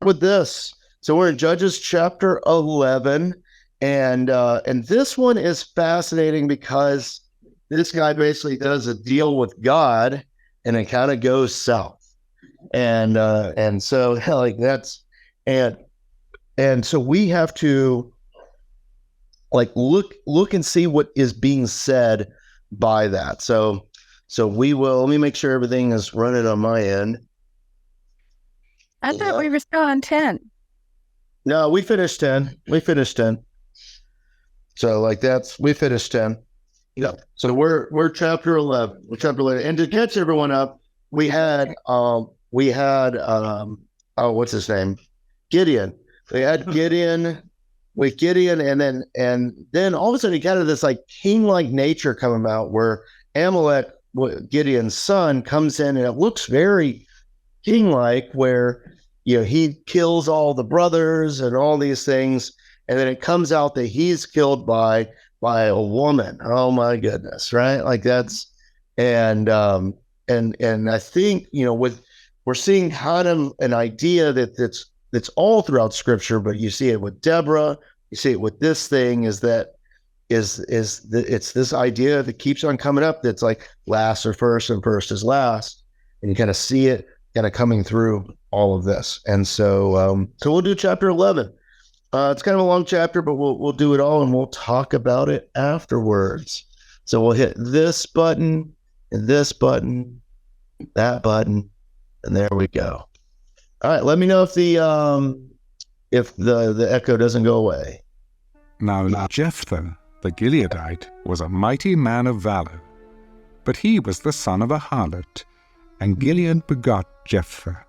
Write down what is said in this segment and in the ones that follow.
with this. So we're in Judges chapter 11, and this one is fascinating because this guy basically does a deal with God, and it kind of goes south. And so like that's and and so we have to like look and see what is being said by that. So we will. Let me make sure everything is running on my end. I thought we were still on 10. No, we finished 10. We finished 10. So like we finished 10. Yeah. So we're chapter 11. We're chapter 11. And to catch everyone up, we had what's his name? Gideon. We had Gideon with Gideon, and then all of a sudden he got this like king-like nature coming out where Amalek, Gideon's son, comes in, and it looks very king-like, where he kills all the brothers and all these things, and then it comes out that he's killed by a woman. Oh my goodness, right? Like that's and I think we're seeing kind of an idea that's all throughout Scripture, but you see it with Deborah, you see it with this thing. It's this idea that keeps on coming up. That's like last are first and first is last, and you kind of see it kind of coming through all of this. And so we'll do chapter 11. It's kind of a long chapter, but we'll do it all, and we'll talk about it afterwards. So we'll hit this button and this button, that button, and there we go. All right, let me know if the echo doesn't go away. Now Jephthah, the Gileadite, was a mighty man of valor, but he was the son of a harlot, and Gilead begot Jephthah.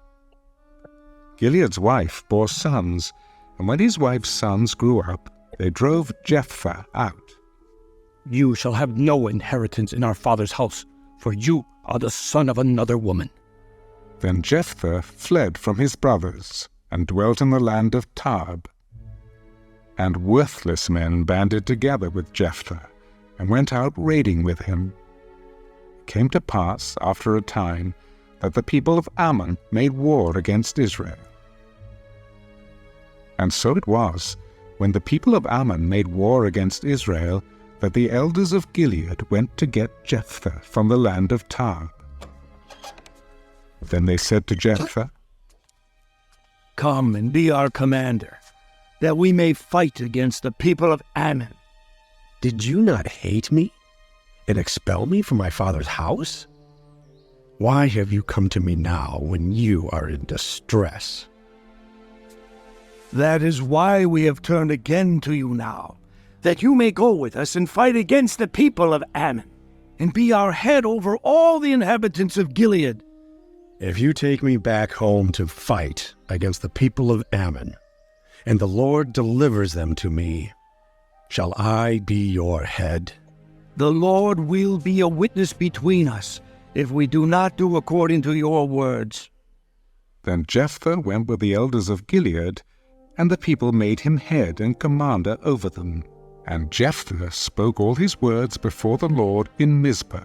Gilead's wife bore sons, and when his wife's sons grew up, they drove Jephthah out. You shall have no inheritance in our father's house, for you are the son of another woman. Then Jephthah fled from his brothers, and dwelt in the land of Tarb. And worthless men banded together with Jephthah, and went out raiding with him. It came to pass, after a time, that the people of Ammon made war against Israel. And so it was, when the people of Ammon made war against Israel, that the elders of Gilead went to get Jephthah from the land of Tarb. Then they said to Jephthah, Come and be our commander, that we may fight against the people of Ammon. Did you not hate me and expel me from my father's house? Why have you come to me now when you are in distress? That is why we have turned again to you now, that you may go with us and fight against the people of Ammon, and be our head over all the inhabitants of Gilead. If you take me back home to fight against the people of Ammon, and the Lord delivers them to me, shall I be your head? The Lord will be a witness between us, if we do not do according to your words. Then Jephthah went with the elders of Gilead, and the people made him head and commander over them. And Jephthah spoke all his words before the Lord in Mizpah.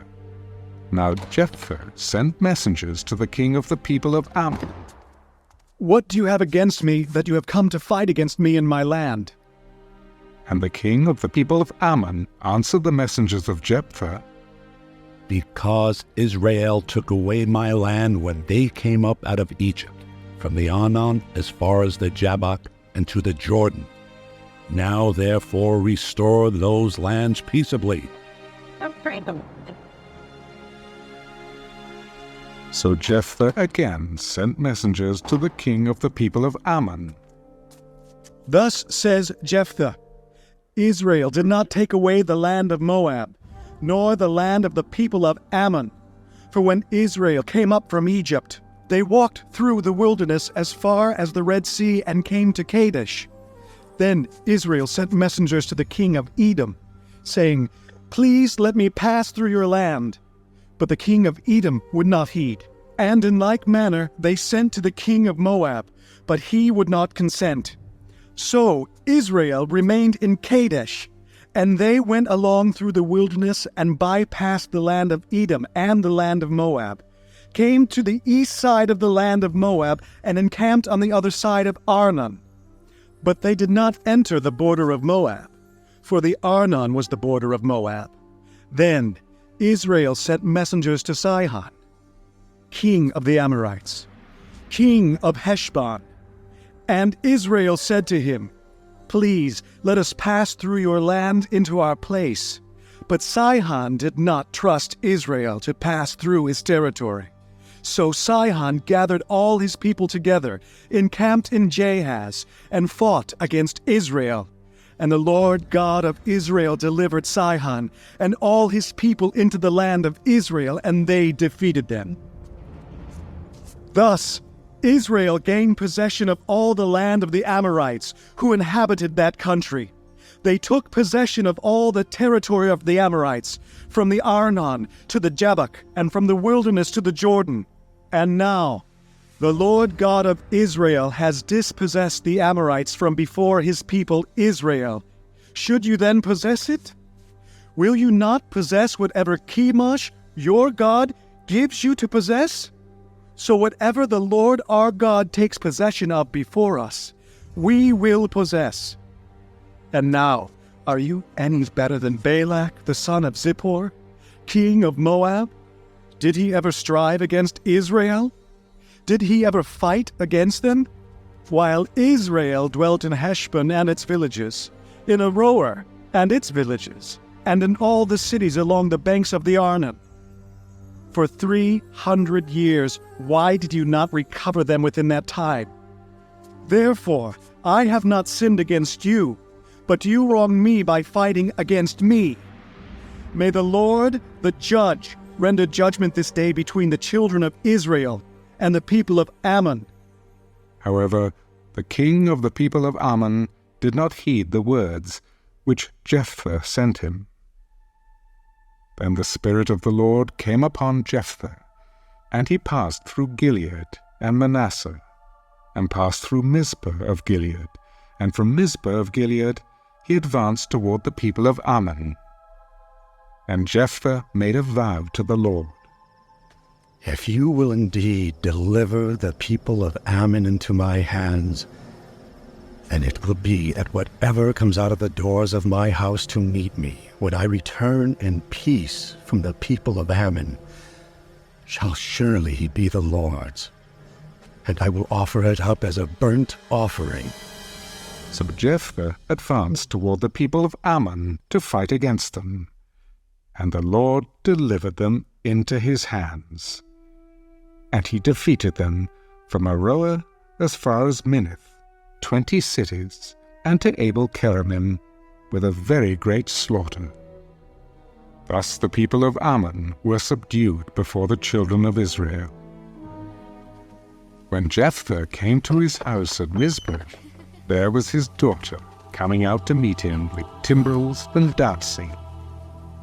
Now Jephthah sent messengers to the king of the people of Ammon. What do you have against me, that you have come to fight against me in my land? And the king of the people of Ammon answered the messengers of Jephthah, Because Israel took away my land when they came up out of Egypt, from the Arnon as far as the Jabbok and to the Jordan. Now therefore restore those lands peaceably. So Jephthah again sent messengers to the king of the people of Ammon. Thus says Jephthah, Israel did not take away the land of Moab, nor the land of the people of Ammon. For when Israel came up from Egypt, they walked through the wilderness as far as the Red Sea and came to Kadesh. Then Israel sent messengers to the king of Edom, saying, Please let me pass through your land. But the king of Edom would not heed. And in like manner they sent to the king of Moab, but he would not consent. So Israel remained in Kadesh, and they went along through the wilderness and bypassed the land of Edom and the land of Moab, came to the east side of the land of Moab and encamped on the other side of Arnon. But they did not enter the border of Moab, for the Arnon was the border of Moab. Then Israel sent messengers to Sihon, king of the Amorites, king of Heshbon. And Israel said to him, "Please, let us pass through your land into our place." But Sihon did not trust Israel to pass through his territory. So Sihon gathered all his people together, encamped in Jahaz, and fought against Israel. And the Lord God of Israel delivered Sihon and all his people into the land of Israel, and they defeated them. Thus Israel gained possession of all the land of the Amorites who inhabited that country. They took possession of all the territory of the Amorites, from the Arnon to the Jabbok, and from the wilderness to the Jordan. And now the Lord God of Israel has dispossessed the Amorites from before his people Israel. Should you then possess it? Will you not possess whatever Chemosh, your God, gives you to possess? So whatever the Lord our God takes possession of before us, we will possess. And now, are you any better than Balak, the son of Zippor, king of Moab? Did he ever strive against Israel? Did he ever fight against them? While Israel dwelt in Heshbon and its villages, in Aroer and its villages, and in all the cities along the banks of the Arnon. For 300 years, why did you not recover them within that time? Therefore, I have not sinned against you, but you wronged me by fighting against me. May the Lord, the judge, render judgment this day between the children of Israel and the people of Ammon. However, the king of the people of Ammon did not heed the words which Jephthah sent him. Then the Spirit of the Lord came upon Jephthah, and he passed through Gilead and Manasseh, and passed through Mizpah of Gilead, and from Mizpah of Gilead he advanced toward the people of Ammon. And Jephthah made a vow to the Lord. If you will indeed deliver the people of Ammon into my hands, then it will be at whatever comes out of the doors of my house to meet me, when I return in peace from the people of Ammon, shall surely be the Lord's, and I will offer it up as a burnt offering. So Jephthah advanced toward the people of Ammon to fight against them, and the Lord delivered them into his hands. And he defeated them from Aroer as far as Minnith, 20 cities, and to Abel-keramim, with a very great slaughter. Thus the people of Ammon were subdued before the children of Israel. When Jephthah came to his house at Mizpah, there was his daughter coming out to meet him with timbrels and dancing,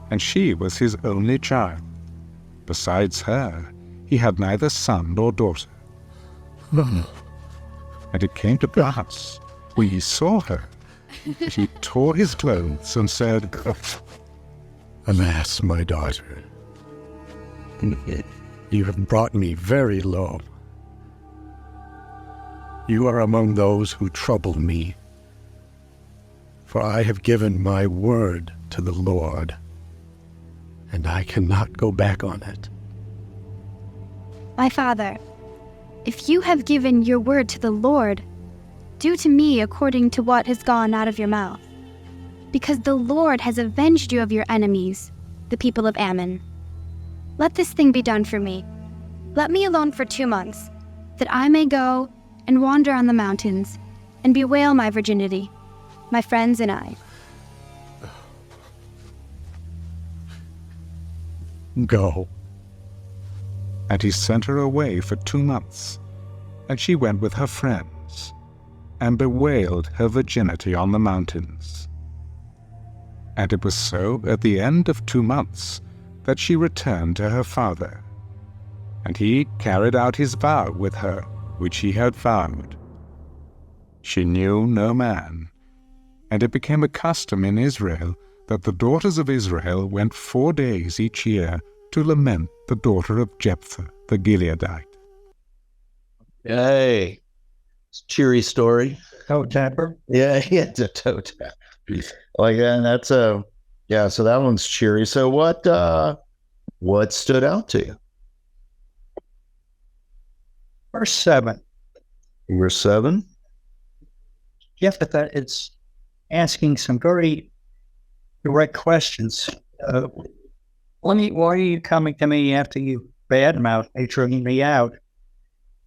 and she was his only child. Besides her, he had neither son nor daughter. And it came to pass, when he saw her, he tore his clothes and said, Alas, my daughter, you have brought me very low. You are among those who trouble me, for I have given my word to the Lord, and I cannot go back on it. My father, if you have given your word to the Lord, do to me according to what has gone out of your mouth, because the Lord has avenged you of your enemies, the people of Ammon. Let this thing be done for me. Let me alone for 2 months, that I may go and wander on the mountains, and bewail my virginity, my friends and I. Go. And he sent her away for 2 months, and she went with her friends, and bewailed her virginity on the mountains. And it was so at the end of 2 months that she returned to her father, and he carried out his vow with her, which he had vowed. She knew no man, and it became a custom in Israel that the daughters of Israel went 4 days each year to lament the daughter of Jephthah the Gileadite. Hey, cheery story. Toe tapper. Yeah, yeah, it's a toe tap. Like that. That's a yeah. So that one's cheery. So what stood out to you? Verse 7. Verse 7. Jephthah is asking some very direct questions. Why are you coming to me after you badmouth me, turning me out?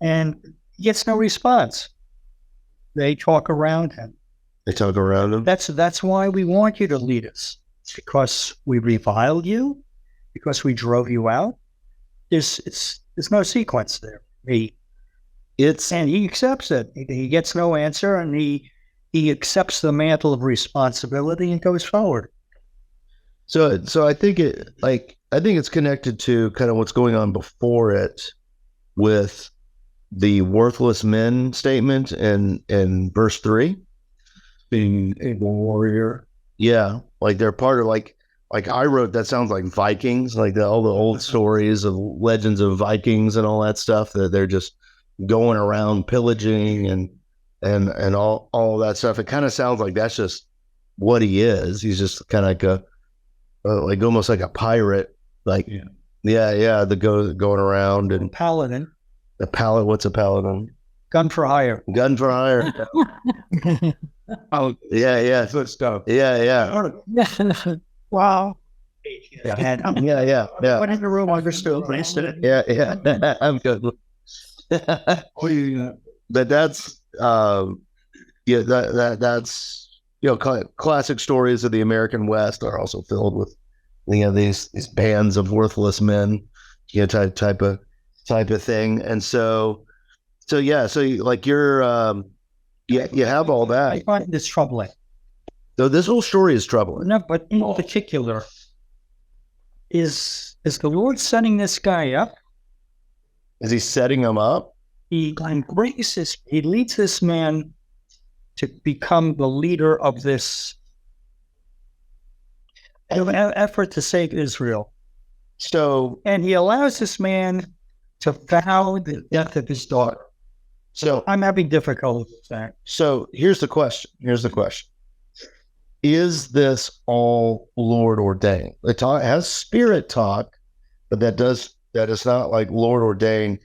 And he gets no response. They talk around him. They talk around him. That's why we want you to lead us. It's because we reviled you, because we drove you out. There's no sequence there. And he accepts it. He gets no answer, and he accepts the mantle of responsibility and goes forward. So I think it's connected to kind of what's going on before it with the worthless men statement in verse 3. Being a warrior. Yeah, like they're part of like I wrote, that sounds like Vikings, like all the old stories of legends of Vikings and all that stuff, that they're just going around pillaging and all that stuff. It kind of sounds like that's just what he is. He's just kind of like almost like a pirate, like yeah, going around. And Paladin. What's a paladin? Gun for hire. Gun for hire. Oh yeah, good stuff. Yeah. Wow. Yeah. What in the room understood? Yeah. I'm good. But that's that's classic stories of the American West are also filled with these bands of worthless men, type of thing. And so like you're you have all that. I find this troubling. So this whole story is troubling. No, but in particular, is the Lord setting this guy up? Is he setting him up? He leads this man to become the leader of this effort to save Israel. And he allows this man to vow the death of his daughter. So I'm having difficulty with that. So here's the question. Is this all Lord ordained? It has spirit talk, but that is not like Lord ordained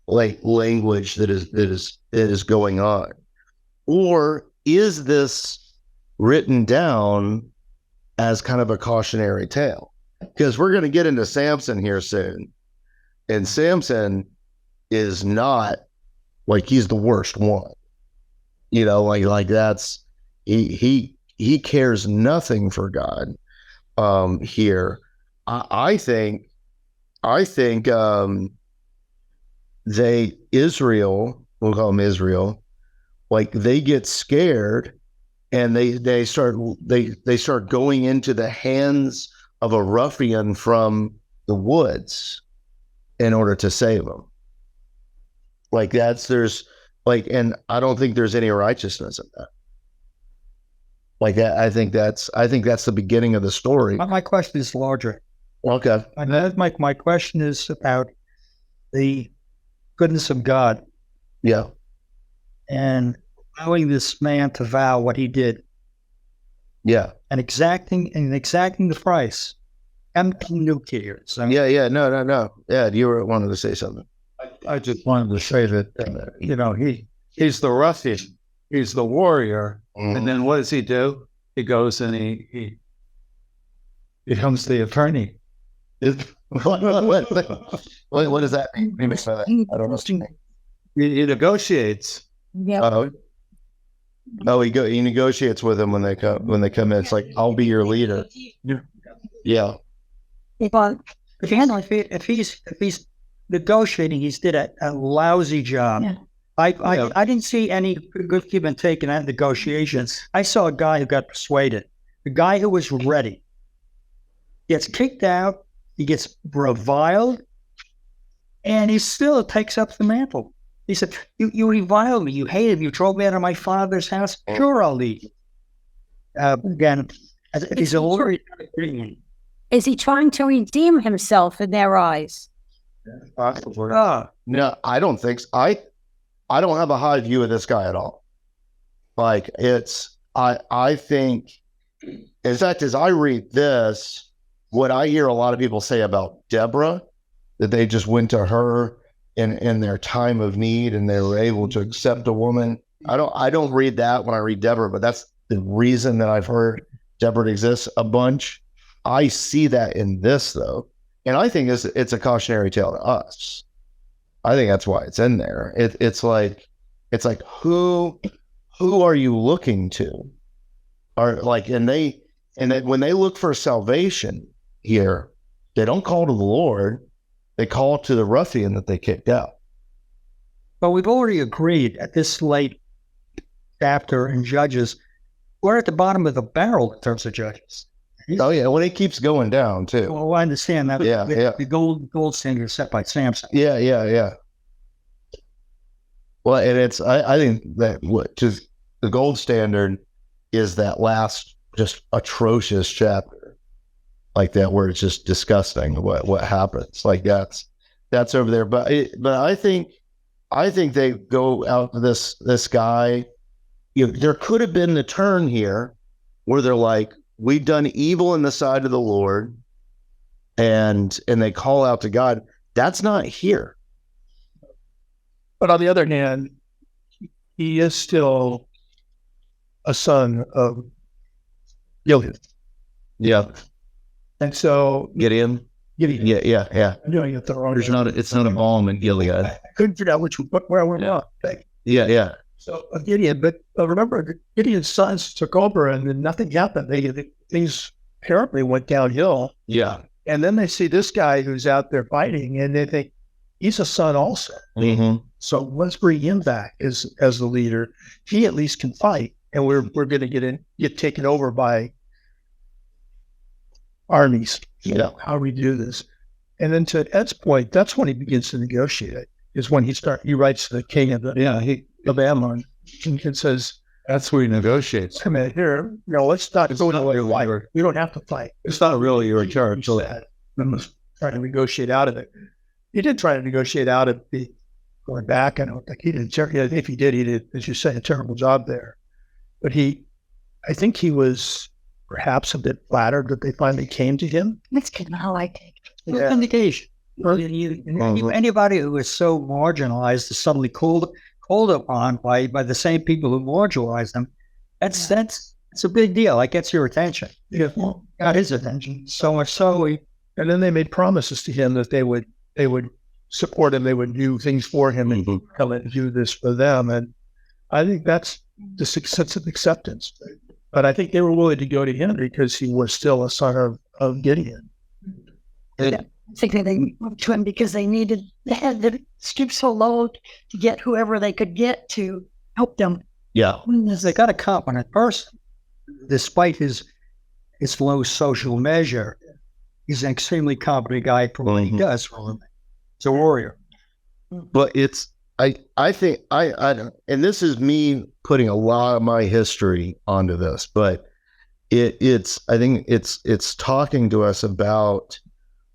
like language that is going on. Or is this written down as kind of a cautionary tale? Because we're going to get into Samson here soon. And Samson is not like he's the worst one. Like that's he cares nothing for God here. I think we'll call them Israel, like they get scared and they start going into the hands of a ruffian from the woods in order to save them. Like and I don't think there's any righteousness in that. Like that, I think that's the beginning of the story. My question is larger. Okay. My question is about the goodness of God. Yeah. And allowing this man to vow what he did. Yeah. And exacting the price. Empty nuclears. No. Yeah, you were wanting to say something. I just wanted to say that, he's the ruffian, he's the warrior, and then what does he do? He goes and he becomes the attorney. What does that mean? I don't know. He negotiates. Yeah. He negotiates with them when they come in. It's like, I'll be your leader. Yeah. But If he's negotiating, he's did a lousy job. Yeah. I didn't see any good give and take in that negotiations. I saw a guy who got persuaded, a guy who was ready. Gets kicked out, he gets reviled, and he still takes up the mantle. He said, you reviled me, you hated me, you drove me out of my father's house. Sure, I'll leave. Again, he's a lawyer. Is he trying to redeem himself in their eyes? Possibly. No, I don't think so. I don't have a high view of this guy at all. Like I think, in fact, as I read this, what I hear a lot of people say about Deborah, that they just went to her in their time of need and they were able to accept a woman. I don't read that when I read Deborah, but that's the reason that I've heard Deborah exists a bunch. I see that in this though. And I think it's a cautionary tale to us. I think that's why it's in there. It's like who are you looking to? Or like, and when they look for salvation here, they don't call to the Lord. They call to the ruffian that they kicked out. But we've already agreed at this late chapter in Judges, we're at the bottom of the barrel in terms of Judges. Oh yeah, well, it keeps going down too. Well, I understand that. Yeah, yeah. The gold standard set by Samson. Yeah. Well, and I think that just the gold standard is that last just atrocious chapter, like that, where it's just disgusting what happens. Like that's over there. But I think they go out to this guy. There could have been the turn here where they're like, we've done evil in the sight of the Lord, and they call out to God. That's not here. But on the other hand, he is still a son of Gilead. Yeah. And so Gideon. Yeah. doing it the wrong. It's not a balm in Gilead. I couldn't figure out where we're now. Yeah. So Gideon, but remember, Gideon's sons took over, and then nothing happened. Things apparently went downhill. Yeah. And then they see this guy who's out there fighting, and they think he's a son also. Mm-hmm. So let's bring him back as the leader. He at least can fight, and we're going to get taken over by armies. Yeah. How we do this, and then to Ed's point, that's when he begins to negotiate. Is when he writes to the king of Ammon and says, That's where he negotiates. "Come in here. Let's not go into a fight. We don't have to fight. It's not really your charge. Let's try to negotiate out of it." He did try to negotiate out of the going back. I don't think he did. If he did, as you say, a terrible job there. But I think he was perhaps a bit flattered that they finally came to him. That's kind of how I take it. Yeah. Vindication. Anybody who is so marginalized is suddenly called upon by the same people who marginalize them. That's a big deal. That gets your attention. Yeah. Got his attention. So much so. And then they made promises to him that they would support him, they would do things for him, and come and do this for them. And I think that's the sense of acceptance. But I think they were willing to go to him because he was still a son of Gideon. I think they went to him because they had to stoop so low to get whoever they could get to help them. Yeah. They got a competent person, despite his low social measure. He's an extremely competent guy for what he does for a living. He's a warrior. But I think I don't, and this is me putting a lot of my history onto this, but I think it's talking to us about,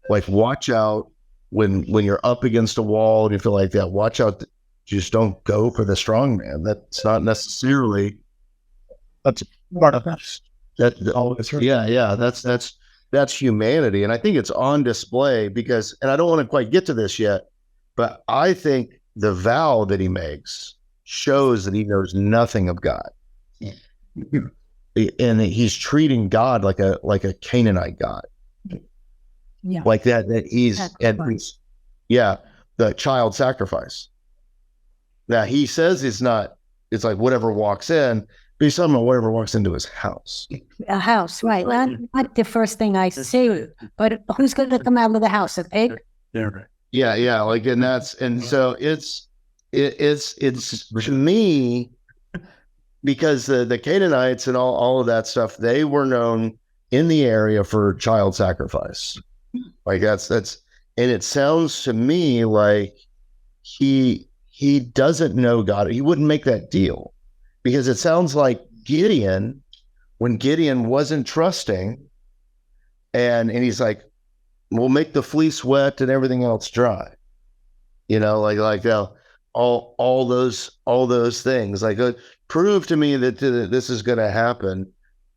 like, watch out when you're up against a wall and you feel like that. Watch out, just don't go for the strong man. That's not necessarily. That's part of us. That's humanity, and I think it's on display because, and I don't want to quite get to this yet, but I think the vow that he makes shows that he knows nothing of God, and he's treating God like a Canaanite god, like that he's the child sacrifice. Now he says it's not. It's like whatever walks in. But he's talking about whatever walks into his house. A house, right? Not the first thing I see, but who's going to come out of the house? A pig? Yeah. Like, and so it's to me, because the Canaanites and all of that stuff, they were known in the area for child sacrifice. Like that's, and it sounds to me like he doesn't know God. He wouldn't make that deal. Because it sounds like Gideon, when Gideon wasn't trusting, and he's like, we'll make the fleece wet and everything else dry. All those things, like, prove to me that this is going to happen,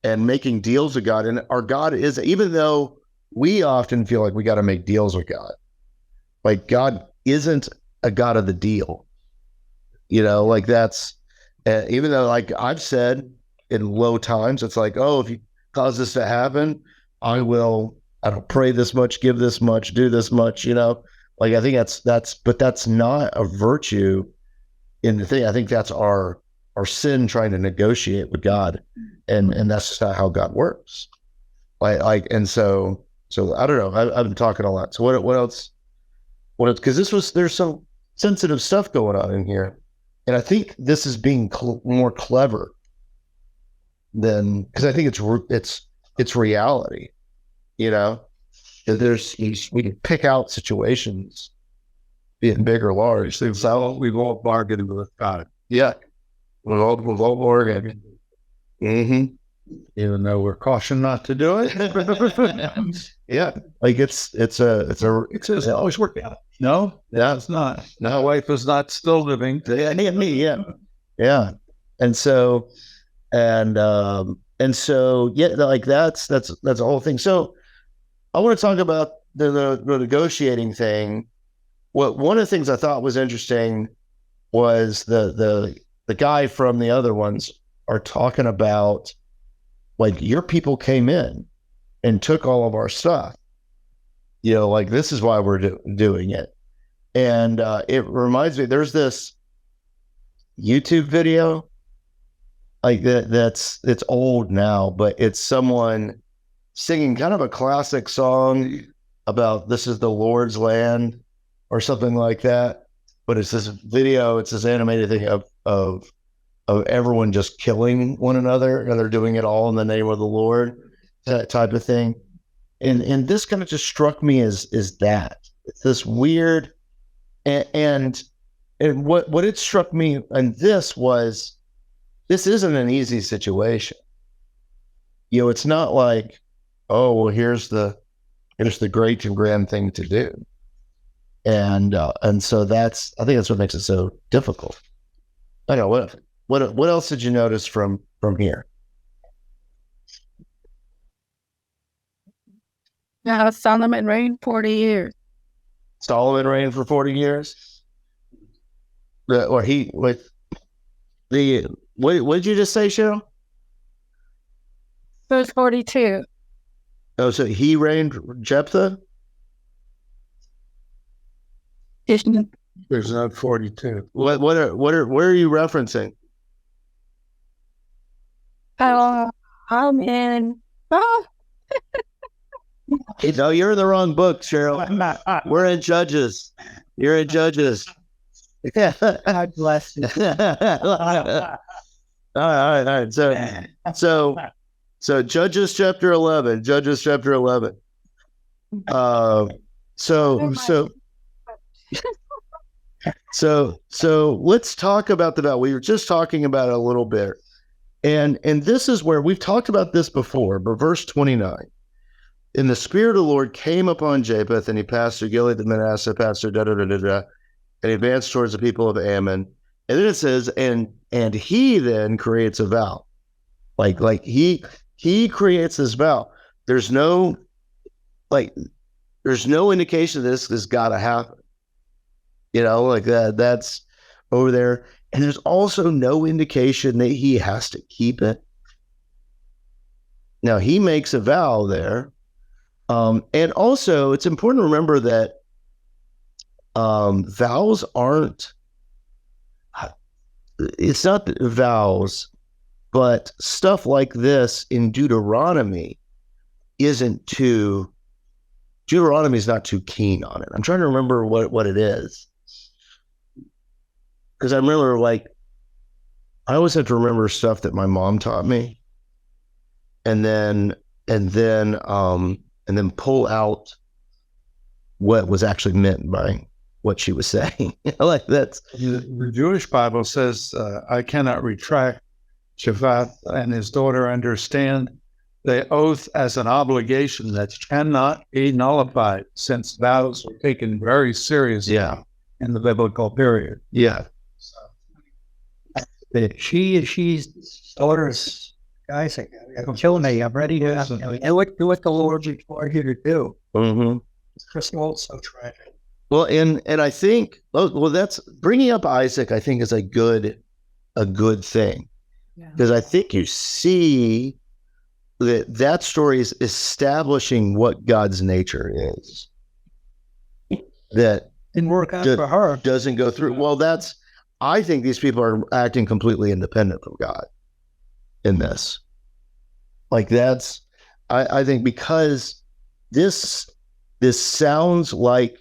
and making deals with God. And our God is, even though we often feel like we got to make deals with God, like, God isn't a God of the deal. Like, that's, even though, like I've said in low times, it's like, oh, if you cause this to happen, I don't pray this much, give this much, do this much, like, I think but that's not a virtue in the thing. I think that's our sin trying to negotiate with God. And that's just not how God works. And so I don't know. I've been talking a lot. So what else? Because there's some sensitive stuff going on in here. And I think this is being more clever because I think it's reality, we can pick out situations, being big or large. We've all bargained with God. Yeah. We've all bargained. Mm-hmm. Even though we're cautioned not to do it. Yeah. Like, it always worked out. No, it's not. My wife is not still living. Yeah. And so, yeah, like, that's a whole thing. So I want to talk about the negotiating thing. One of the things I thought was interesting was the guy from the other ones are talking about, like, your people came in and took all of our stuff. Like, this is why we're doing it. And it reminds me, there's this YouTube video, like, it's old now, but it's someone singing kind of a classic song about this is the Lord's land or something like that. But it's this video, it's this animated thing of everyone just killing one another, and they're doing it all in the name of the Lord, that type of thing. And this kind of just struck me as that. It's this weird, and what it struck me, and this isn't an easy situation. It's not like, oh, well, here's the great and grand thing to do. And so I think that's what makes it so difficult. I don't know, what else did you notice from here? Yeah, Solomon reigned 40 years. Solomon reigned for 40 years? What did you just say, Cheryl? Verse 42. Oh, so he reigned Jephthah? There's not 42. Where are you referencing? I'm in. Oh. No, you're in the wrong book, Cheryl. We're in Judges. You're in Judges. God bless you. All right. So Judges chapter 11. Judges chapter 11. So let's talk about the vow. We were just talking about it a little bit. And this is where we've talked about this before, but verse 29. And the Spirit of the Lord came upon Japheth, and he passed through Gilead and Manasseh, passed through and he advanced towards the people of Ammon. And then it says, and he then creates a vow. Like he creates this vow. There's no indication this has got to happen. Like that's over there. And there's also no indication that he has to keep it. Now, he makes a vow there. And also, it's important to remember that vows it's not vows, but stuff like this in Deuteronomy is not too keen on it. I'm trying to remember what it is. Because I remember, I always have to remember stuff that my mom taught me, and then pull out what was actually meant by what she was saying. Like that's the Jewish Bible says, I cannot retract. Shaphat and his daughter understand the oath as an obligation that cannot be nullified, since vows were taken very seriously in the biblical period. Yeah. She's daughters, guys, kill me. I'm ready to do what the Lord required you to do. Mm-hmm. It's also tragic. Well, and I think, well, that's bringing up Isaac, I think, is a good thing, because I think you see that story is establishing what God's nature is. That didn't work out for her. Doesn't go through. Well, I think these people are acting completely independent from God in this. Like I think because this sounds like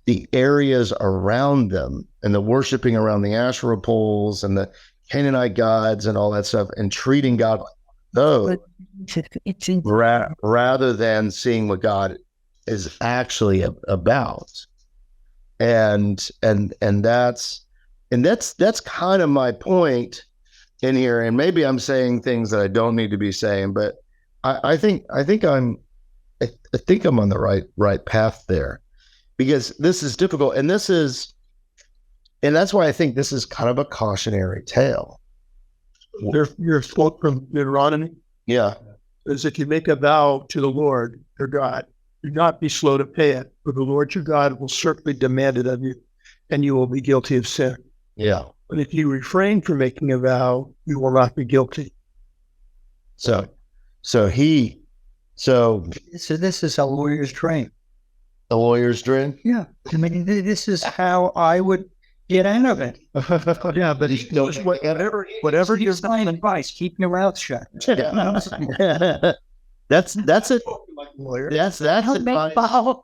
the areas around them and the worshiping around the Asherah poles and the Canaanite gods and all that stuff, and treating God like those, rather than seeing what God is actually about. And that's kind of my point in here. And maybe I'm saying things that I don't need to be saying, but I think I'm on the right path there, because this is difficult, and that's why I think this is kind of a cautionary tale. Your quote from Deuteronomy, is if you make a vow to the Lord your God, do not be slow to pay it, for the Lord your God will certainly demand it of you, and you will be guilty of sin. Yeah. But if you refrain from making a vow, you will not be guilty. So this is a lawyer's dream. A lawyer's dream? Yeah. I mean, this is how I would get out of it. Yeah, but whatever you're saying, advice, keep your mouth shut. That's it. That's advice.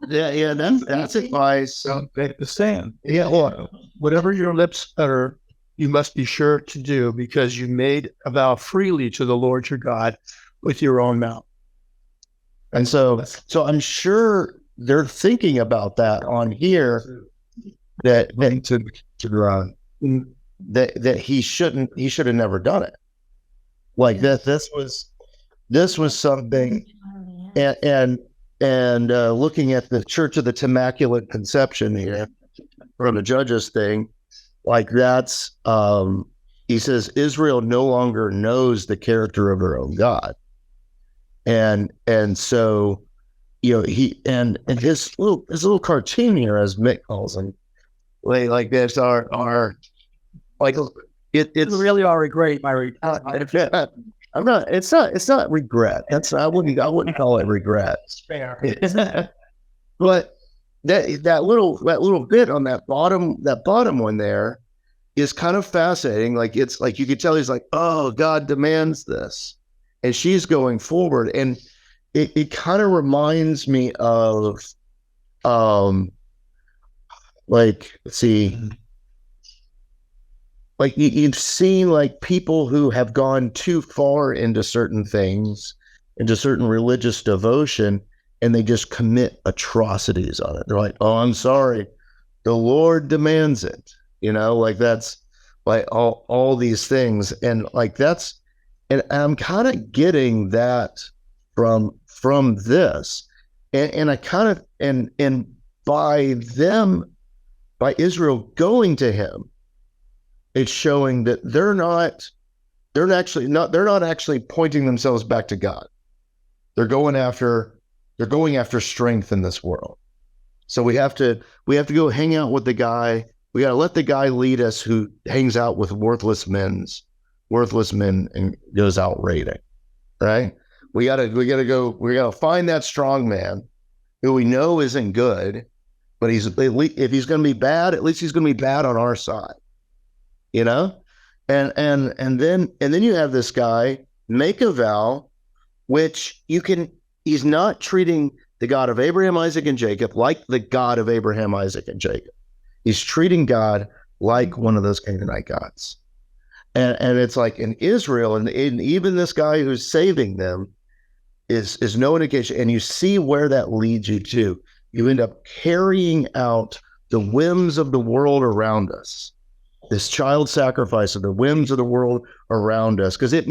Yeah, that's advice. Don't make the sand. Yeah, well, whatever your lips utter, you must be sure to do, because you made a vow freely to the Lord your God with your own mouth. And so I'm sure they're thinking about that on here, that he should have never done it. Like that. This was something, and looking at the Church of the Immaculate Conception here from the Judges thing, like that's he says Israel no longer knows the character of her own God, and so he and his little cartoon here, as Mick calls them, like this are like it's really are great. I'm not. It's not regret. I wouldn't call it regret. Fair. But that little bit on that bottom one there is kind of fascinating. Like it's like you could tell he's like, oh, God demands this, and she's going forward, and it kind of reminds me of like, let's see. Like you've seen like people who have gone too far into certain things, into certain religious devotion, and they just commit atrocities on it. They're like, oh, I'm sorry, the Lord demands it. Like that's like all these things. And like and I'm kind of getting that from this. And I kind of, and by Israel going to him, it's showing that they're not actually pointing themselves back to God. They're going after strength in this world. So we have to go hang out with the guy. We got to let the guy lead us who hangs out with worthless men and goes out raiding. Right? We got to find that strong man who we know isn't good, but if he's going to be bad, at least he's going to be bad on our side. And then you have this guy make a vow, which he's not treating the God of Abraham, Isaac, and Jacob like the God of Abraham, Isaac, and Jacob. He's treating God like one of those Canaanite gods. And it's like in Israel, and even this guy who's saving them is no indication. And you see where that leads you to. You end up carrying out the whims of the world around us. This child sacrifice of the whims of the world around us, because it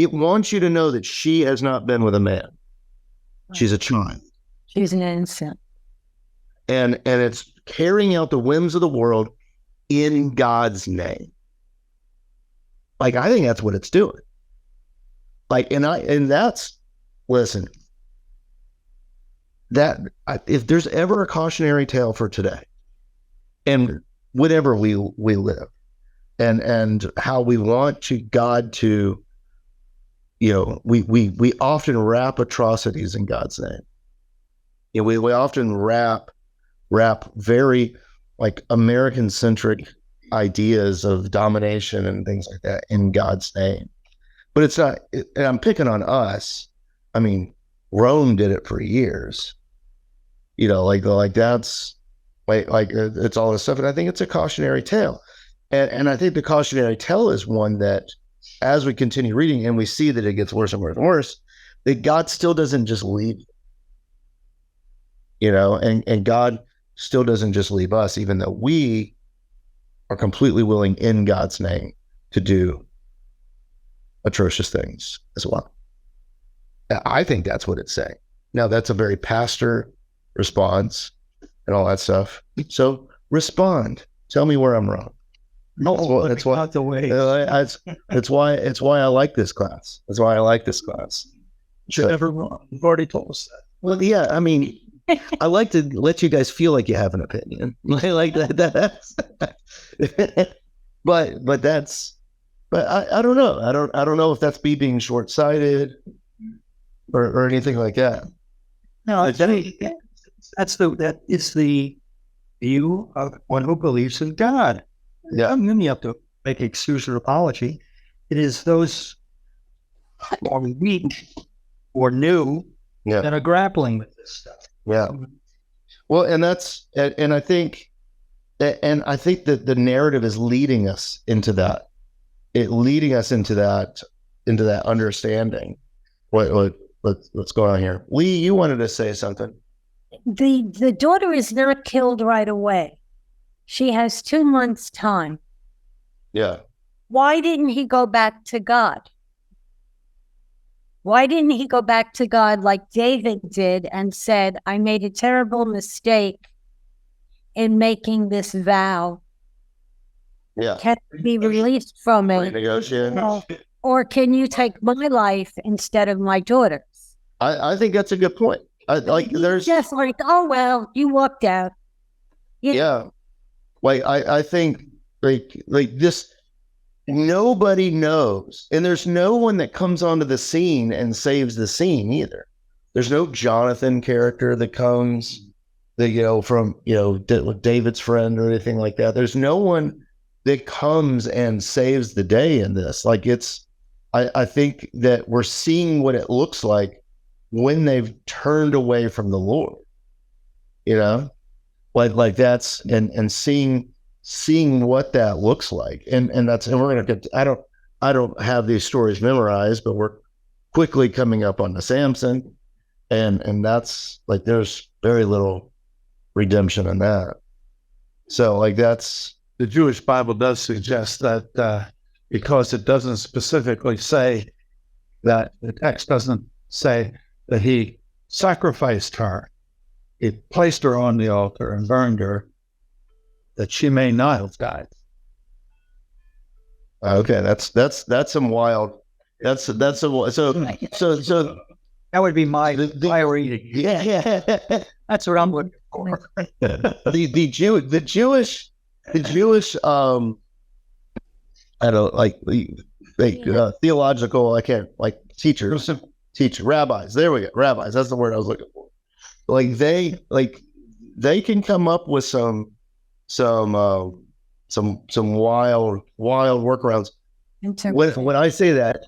it wants you to know that she has not been with a man. She's a child. She's an innocent. And it's carrying out the whims of the world in God's name. Like, I think that's what it's doing. Like, and that's, listen, that if there's ever a cautionary tale for today, and whatever we live, and how we want God to, we often wrap atrocities in God's name. We often wrap very like American centric ideas of domination and things like that in God's name. But it's not, and I'm picking on us. I mean, Rome did it for years. Like that's like it's all this stuff. And I think it's a cautionary tale. And I think the cautionary tale is one that, as we continue reading and we see that it gets worse and worse and worse, that God still doesn't just leave, and God still doesn't just leave us, even though we are completely willing in God's name to do atrocious things as well. I think that's what it's saying. Now, that's a very pastor response and all that stuff. So respond. Tell me where I'm wrong. That's why I like this class. That's why I like this class. You're never wrong. You've already told us that. Well, yeah, I mean, I like to let you guys feel like you have an opinion. Like that. But I don't know. I don't know if that's me being short-sighted or anything like that. No, that is the view of one who believes in God. Yeah. You have to make excuse or apology. It is those who are weak or new that are grappling with this stuff. Yeah. Well, and I think that the narrative is leading us into that. Leading us into that understanding. What's going on here? Lee, you wanted to say something. The daughter is not killed right away. She has 2 months' time. Yeah. Why didn't he go back to God? Why didn't he go back to God like David did and said, I made a terrible mistake in making this vow. Yeah. Can I be released from it? Renegotiate. Or can you take my life instead of my daughter's? I think that's a good point. There's just like, oh, well, you walked out. Yeah. Like, I think like this, nobody knows. And there's no one that comes onto the scene and saves the scene either. There's no Jonathan character that comes from David's friend or anything like that. There's no one that comes and saves the day in this. Like, I think that we're seeing what it looks like when they've turned away from the Lord, like that's, and seeing what that looks like. And we're going to get, I don't have these stories memorized, but we're quickly coming up on the Samson, and that's like, there's very little redemption in that. So like, that's, the Jewish Bible does suggest that because it doesn't specifically say that, the text doesn't say that he sacrificed her. He placed her on the altar and burned her, that she may not have died. Okay, that's some wild. That's some so that would be my reading. Yeah. That's what I'm looking for. the Jewish I don't like theological. I can't like teachers, rabbis. There we go, rabbis. That's the word I was looking for. Like they can come up with some wild workarounds. When I say that,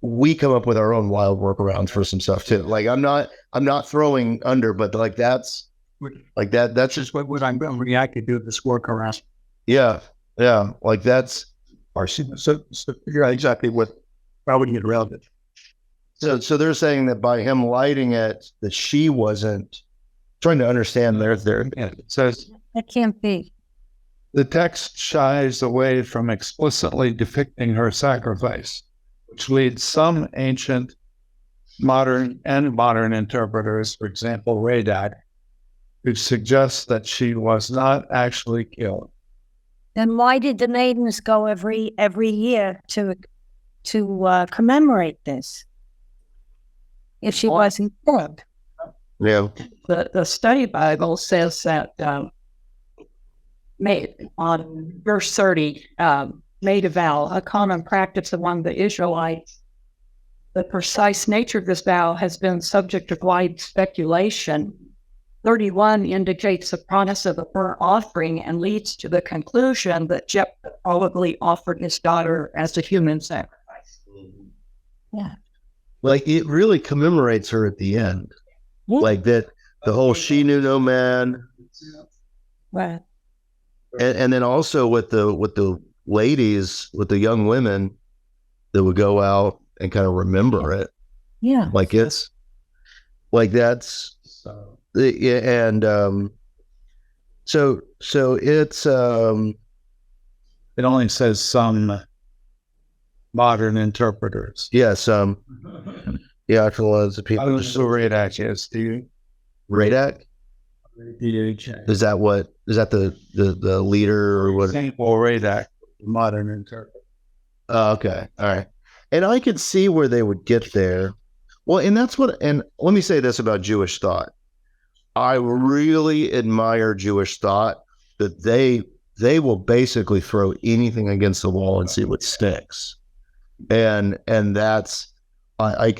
we come up with our own wild workarounds for some stuff too. Like I'm not throwing under, but like that's just what I'm reacting to, this workaround. Yeah. Like that's so you're exactly what, how would you get around it? So they're saying that by him lighting it, that she wasn't trying to understand their It says That can't be. the text shies away from explicitly depicting her sacrifice. which leads some ancient modern interpreters, for example, Radak, who suggests that she was not actually killed. Then why did the maidens go every year to commemorate this? If she wasn't killed. Yeah. The study Bible says that on verse 30, made a vow, a common practice among the Israelites. The precise nature of this vow has been subject of wide speculation. 31 indicates the promise of a burnt offering and leads to the conclusion that Jephthah probably offered his daughter as a human sacrifice. Yeah. Like it really commemorates her at the end. Like that, the whole she knew no man. Right. And then also with the ladies, with the young women that would go out and kind of remember it. Yeah. Like it's like that's and so it's It only says some modern interpreters. yeah, actual ones of I people don't know just who Radak is. Do you? Radak. Is that what is that the leader or what? Saint Paul Radak, modern interpreter. Oh, okay. All right. And I could see where they would get there. Well, and that's what, and let me say this about Jewish thought. I really admire Jewish thought that they will basically throw anything against the wall and see what sticks. And that's, I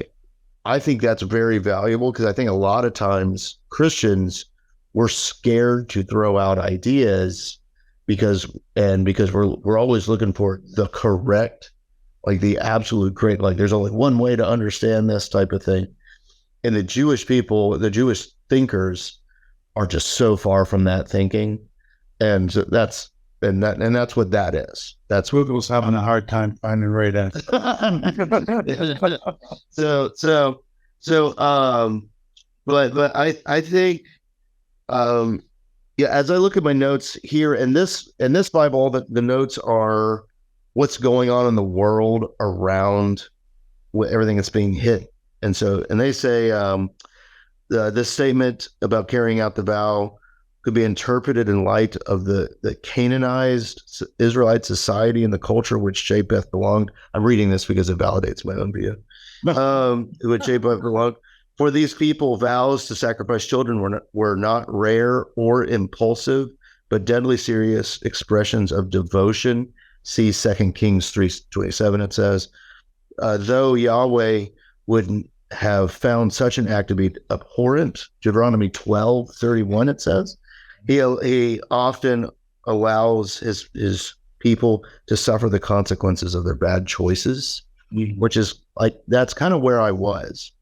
think that's very valuable because I think a lot of times Christians, we're scared to throw out ideas because we're always looking for the correct, like the absolute great, like there's only one way to understand this type of thing. And the Jewish people, the Jewish thinkers are just so far from that thinking. And so that's what that is. That's what Google's having a hard time finding Radak. But I think, yeah, as I look at my notes here in this Bible, the notes are what's going on in the world around everything that's being hit. And they say this statement about carrying out the vow could be interpreted in light of the Canaanized Israelite society and the culture which Japheth belonged. I'm reading this because it validates my own view. Which Japheth belonged. For these people, vows to sacrifice children were not rare or impulsive, but deadly serious expressions of devotion. See 2 Kings 3:27, it says, though Yahweh wouldn't have found such an act to be abhorrent, Deuteronomy 12:31, it says, he often allows his people to suffer the consequences of their bad choices, which is like, that's kind of where I was.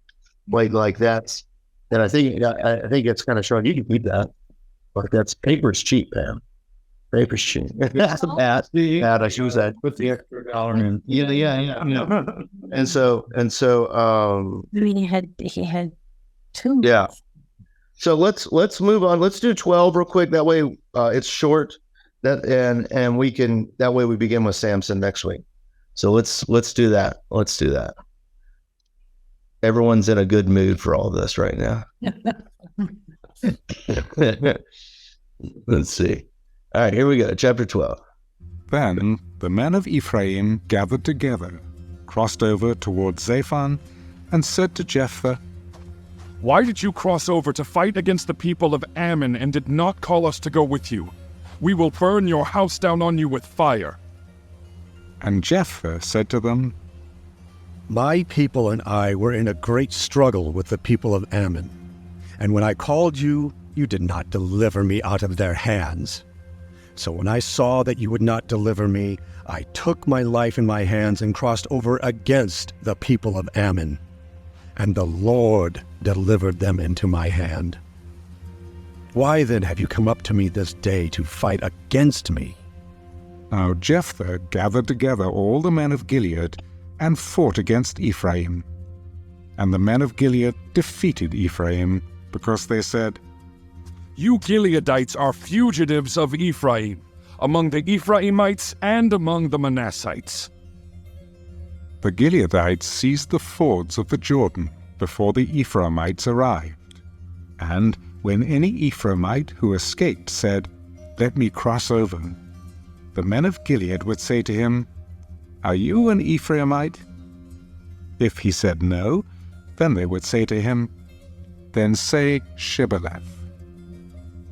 Like that's, and I think it's kind of showing you can keep that, but that's paper's cheap, man. Paper's cheap. That's bad. I should say. Put the extra $1 in. Yeah. And so. He had two. Yeah. So let's move on. Let's do 12 real quick. That way, it's short. And we can, that way we begin with Samson next week. So let's do that. Let's do that. Everyone's in a good mood for all this right now. Let's see. All right, here we go. Chapter 12. Then the men of Ephraim gathered together, crossed over toward Zaphon, and said to Jephthah, "Why did you cross over to fight against the people of Ammon and did not call us to go with you? We will burn your house down on you with fire." And Jephthah said to them, My people and I were in a great struggle with the people of Ammon, and when I called you, you did not deliver me out of their hands. So when I saw that you would not deliver me, I took my life in my hands and crossed over against the people of Ammon, and the Lord delivered them into my hand. Why then have you come up to me this day to fight against me? Now Jephthah gathered together all the men of Gilead and fought against Ephraim. And the men of Gilead defeated Ephraim, because they said, "You Gileadites are fugitives of Ephraim, among the Ephraimites and among the Manassites." the Gileadites seized the fords of the Jordan before the Ephraimites arrived. And when any Ephraimite who escaped said, "Let me cross over," the men of Gilead would say to him, "Are you an Ephraimite?" If he said no, then they would say to him, "Then say Shibboleth."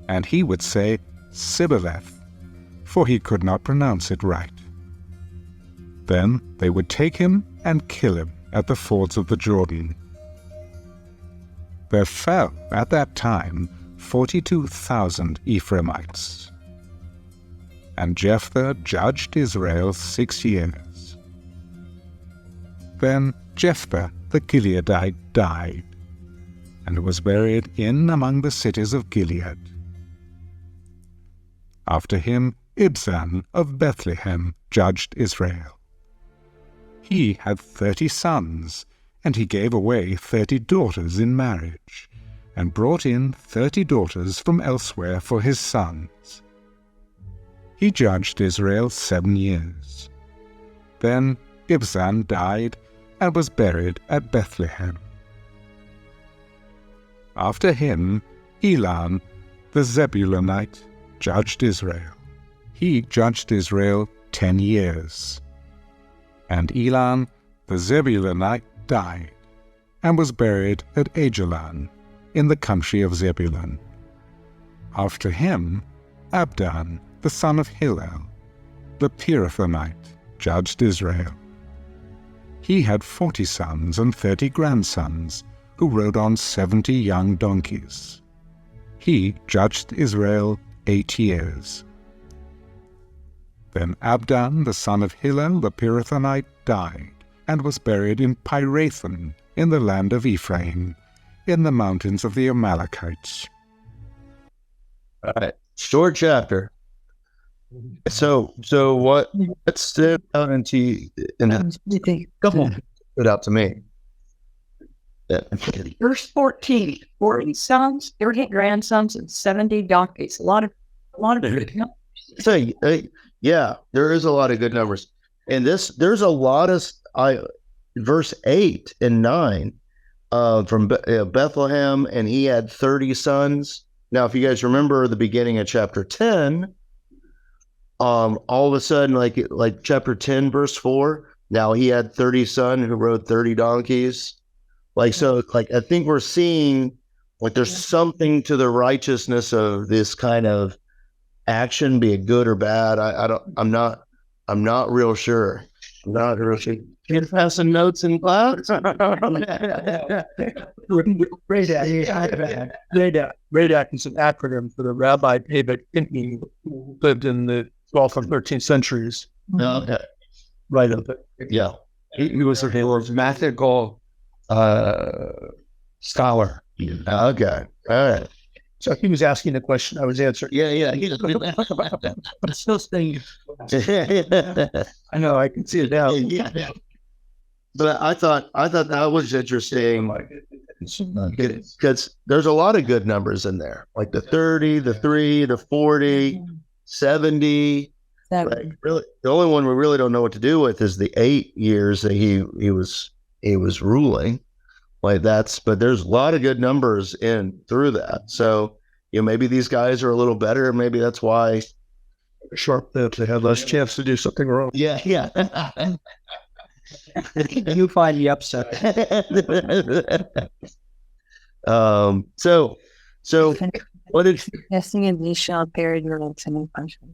And he would say Sibboleth, for he could not pronounce it right. Then they would take him and kill him at the fords of the Jordan. There fell at that time 42,000 Ephraimites. And Jephthah judged Israel 6 years. Then Jephthah the Gileadite died, and was buried in among the cities of Gilead. After him Ibzan of Bethlehem judged Israel. He had 30 sons, and he gave away 30 daughters in marriage, and brought in 30 daughters from elsewhere for his sons. He judged Israel 7 years. Then Ibzan died and was buried at Bethlehem. After him Elon the Zebulunite judged Israel. He judged Israel 10 years. And Elon the Zebulunite died, and was buried at Ajalon, in the country of Zebulun. After him Abdon the son of Hillel, the Pirathonite, judged Israel. He had 40 sons and 30 grandsons, who rode on 70 young donkeys. He judged Israel 8 years. Then Abdon the son of Hillel the Pirathonite died, and was buried in Pirathon in the land of Ephraim, in the mountains of the Amalekites. All right, short chapter. So what stood out into stood out to me? Verse 14, 40 sons, 30 grandsons, and 70 donkeys. A lot of good numbers. So yeah, there is a lot of good numbers. And there's a lot of verse 8 and 9 from Bethlehem, and he had 30 sons. Now, if you guys remember the beginning of chapter 10, all of a sudden, like chapter 10, verse 4, now he had 30 sons who rode 30 donkeys. I think we're seeing there's something to the righteousness of this kind of action, be it good or bad. I'm not real sure. I'm not real sure. Can you pass some notes in class? Great Act is an acronym for the Rabbi David Pinkney, who lived in the 12th and 13th centuries. Okay. Right of it. Yeah. He was a mathematical scholar. Okay. All right. So he was asking a question, I was answering. Yeah. But it's still staying. I know, I can see it now. Yeah. But I thought that was interesting because there's a lot of good numbers in there, like the 30, the 3, the 40, 70. Really, the only one we really don't know what to do with is the 8 years that he was ruling. But there's a lot of good numbers in through that. So maybe these guys are a little better. Maybe that's why Short-lived, they had less chance to do something wrong. Yeah. You find the upset. So what did Testing in these short period relates to function.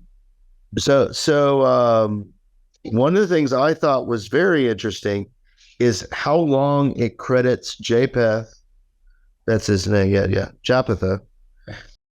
So one of the things I thought was very interesting is how long it credits Japheth, that's his name, Japheth,